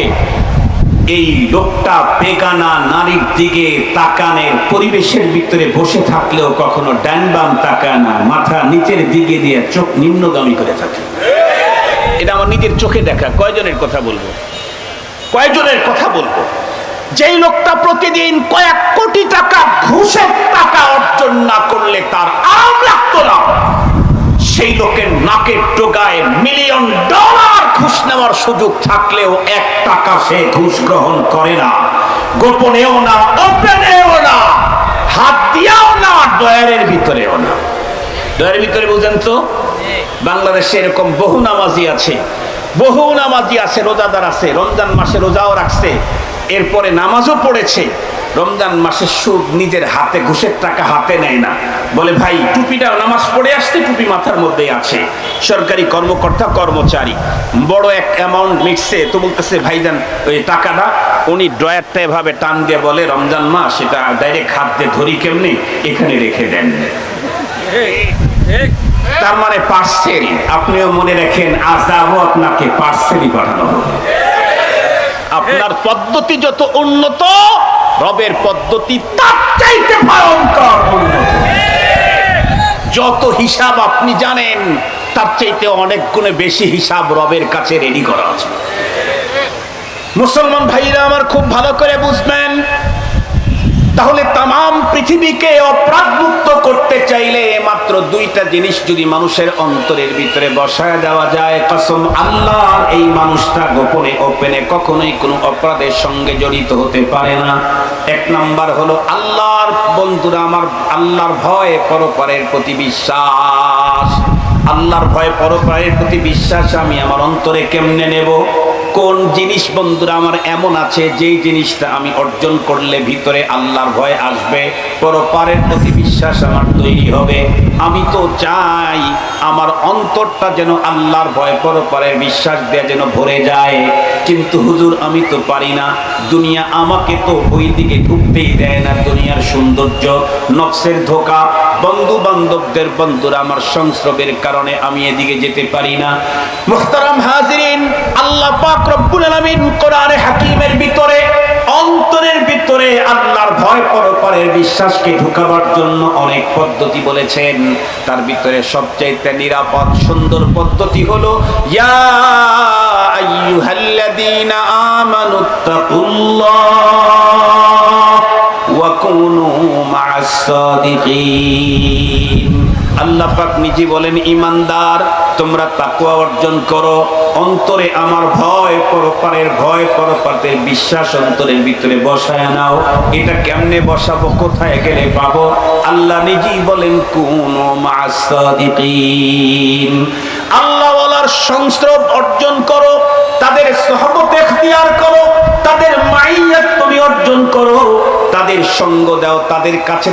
এই লোকটা বেগানা নারীর দিকে তাকানের পরিবেশের ভিতরে বসে থাকলেও কখনো ডান বাম তাকায় না, মাথা নিচের দিকে দিয়ে চোখ নিম্নগামী করে থাকে। এটা আমার নিজের চোখে দেখা। কয়জনের কথা বলবো, কয়জনের কথা বলবো? যেই লোকটা প্রতিদিন কয়েক কোটি টাকা ঘুষের টাকা অর্জন না করলে তার আরাম লাগতো না, সেই লোকের নাকের ডোগায় মিলিয়ন ডলার ঘুষ নেওয়ার সুযোগ থাকলেও 1 টাকা সে ঘুষ গ্রহণ করে না, গোপনেও না, ওপেনেও না, হাত দিয়েও না, ডয়ারের ভিতরেও না। ডয়ারের ভিতরে বুঝেন তো, বাংলাদেশে এরকম বহু নামাজি আছে, বহু নামাজি আছে, রোজাদার আছে, রমজান মাসে রোজাও রাখছে, এরপরে নামাজও পড়েছে, রমজান মাসে সুদ নিজের হাতে, ঘুষের টাকা হাতে নেয় না, বলে ভাই টুপিটা নামাজ পড়ে আসতে টুপি মাথার মধ্যে আছে, সরকারি কর্মকর্তা কর্মচারী, বড় এক অ্যামাউন্ট মিটছে তো বলতেছে ভাইজান ওই টাকাটা, উনি ড্রয়ারটা এভাবে টান দিয়ে বলে রমজান মাস, এটা ডাইরেক্ট হাত দিয়ে ধরি কেমনি, এখানে রেখে দেন। তার মানে পার্সেল। আপনিও মনে রাখেন, আযাবও আপনাকে পার্সেলই পাঠানো হবে। আপনার পদ্ধতি যত উন্নত, রবের পদ্ধতি তার চাইতে ভয়ঙ্কর উন্নত। যত হিসাব আপনি জানেন, তার চাইতে অনেক গুণে বেশি হিসাব রবের কাছে রেডি করা আছে। মুসলমান ভাইরা আমার, খুব ভালো করে বুঝবেন। তাহলে তাম পৃথিবীকে অপরাধমুক্ত করতে চাইলে মাত্র দুইটা জিনিস যদি মানুষের অন্তরের ভিতরে বসায় দেওয়া যায়, কসম আল্লাহর, এই মানুষটা গোপনে ওপেনে কখনোই কোনো অপরাধের সঙ্গে জড়িত হতে পারে না। এক নাম্বার হলো আল্লাহর, বন্ধুরা আমার, আল্লাহর ভয়, পরপারের প্রতি বিশ্বাস। আল্লাহর ভয়, পরপারের প্রতি বিশ্বাস আমি আমার অন্তরে কেমনে নেব? কোন জিনিস বন্ধুরা আমার এমন আছে যেই জিনিসটা আমি অর্জন করলে ভিতরে আল্লাহর ভয় আসবে, পরপারের প্রতি বিশ্বাস আমার তৈরি হবে। আমি তো চাই আমার অন্তরটা যেন আল্লাহর ভয়, পরপারের বিশ্বাস দিয়ে যেন ভরে যায়, কিন্তু হুজুর আমি তো পারি না। দুনিয়া আমাকে তো ওই দিকে ঢুকতেই দেয় না। দুনিয়ার সৌন্দর্য, নফসের ধোঁকা, বন্ধু বান্ধবদের, বন্ধুরা আমার সংস্রবের কারণে আমি এদিকে যেতে পারি না। মুহতারাম হাজিরিন, আল্লাহ পাক রব্বুল আলামিন কোরআনে হাকিমের ভিতরে অন্তরের ভিতরে আল্লাহর ভয়, পরপারের বিশ্বাসকে ঢুকাবার জন্য অনেক পদ্ধতি বলেছেন। তার ভিতরে সবচেয়ে নিরাপদ সুন্দর পদ্ধতি হলো ইয়া আইয়ুহাল্লাযীনা আমানুত্তাকুল্লাহ ওয়া কুনু মা'আস সাদিকিন। আল্লাহ পাক নিজে বলেন, ঈমানদার তোমরা তাকওয়া অর্জন করো, অন্তরে আমার ভয়, পরপারের ভয়, পরপারের বিশ্বাস অন্তরের ভিতরে বসায় নাও। এটা কেমনে বসাবো, কোথায় গেলে পাবো? আল্লাহ নিজেই বলেন, কুনু মা'আস সাদিকিন। আল্লাহ ওয়ালার সংস্রব অর্জন করো, তাদের সোহবত ইখতিয়ার করো, তাদের মাইয়াত তুমি অর্জন করো, তাদের সঙ্গ দাও, তাদের কাছে